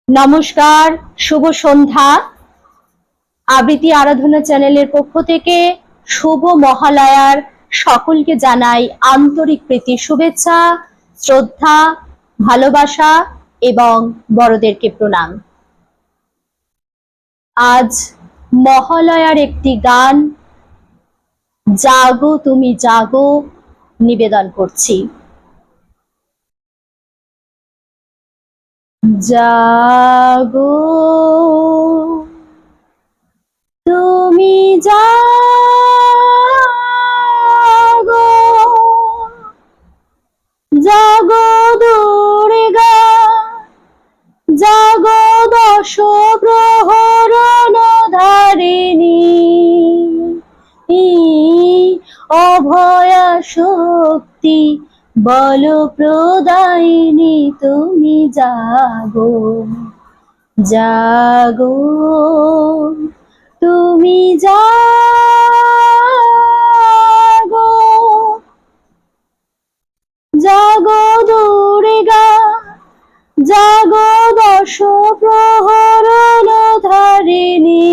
নমস্কার, শুভ সন্ধ্যা। আবৃত্তি আরাধনা চ্যানেলের পক্ষ থেকে শুভ মহালয়ার সকলকে জানাই আন্তরিক প্রীতি শুভেচ্ছা, শ্রদ্ধা, ভালোবাসা এবং বড়দেরকে প্রণাম। আজ মহালয়ার একটি গান জাগো তুমি জাগো নিবেদন করছি। জাগো তুমি জাগো, জাগো দুর্গা, জাগো দশ প্রহরণ ধারিণী, অভয়া শক্তি বল প্রদায়িনী, তুমি জাগো জাগো তুমি জাগো, জাগো দুর্গা, জাগো দশ প্রহরণ ধারিণী,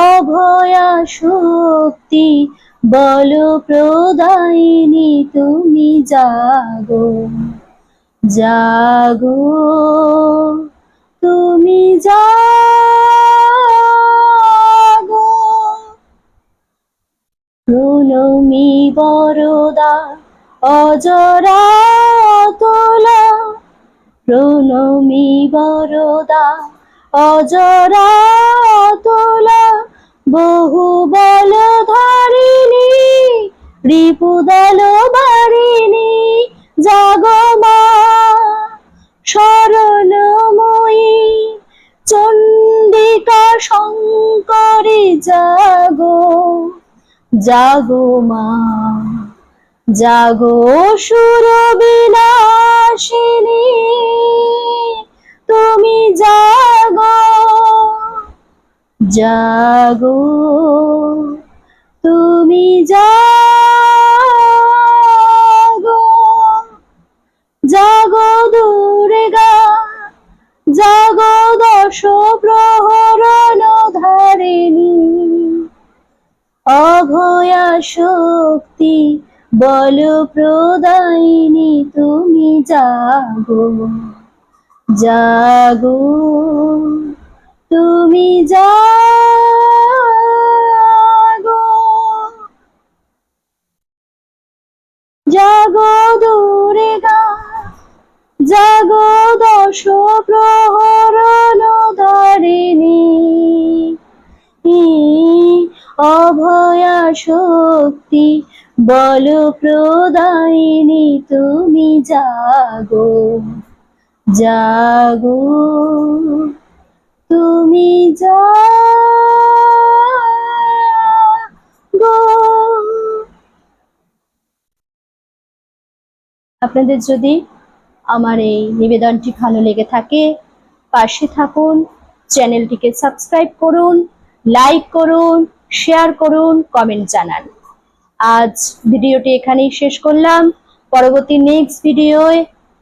অভয়া শক্তি বল প্রদায়িনী, তুমি জাগো জাগো তুমি জাগো। প্রণমী বরদা অজরা তোলা, প্রণমী বরদা অজরা তোলা, বহু বল ধারিণী, রিপুদল বারিণী, জাগো মা শরণময়ী, চণ্ডিকা শঙ্করী, জাগো জাগো মা, জাগো সুর বিনাশিনী, তুমি জাগো জাগো তুমি জাগো, জাগো দুর্গা, জাগো দশ প্রহরণ ধারিণী, অভয়া শক্তি বল প্রদায়িনী, তুমি জাগো জাগো তুমি জাগো, জাগো দুর্গা, জাগো দশ প্রহরণ ধারিণী, অভয়া শক্তি বল প্রদায়িনী, তুমি জাগো জাগো তুমি জাগো। আপনাদের যদি আমার এই নিবেদনটি ভালো লেগে থাকে, পাশে থাকুন, চ্যানেলটিকে সাবস্ক্রাইব করুন, লাইক করুন, শেয়ার করুন, কমেন্ট জানান। আজ ভিডিওটি এখানেই শেষ করলাম। পরবর্তী নেক্সট ভিডিওয়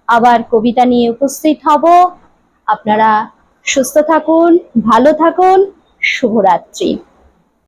আবার কবিতা নিয়ে উপস্থিত হব। আপনারা সুস্থ থাকুন, ভালো থাকুন, শুভরাত্রি।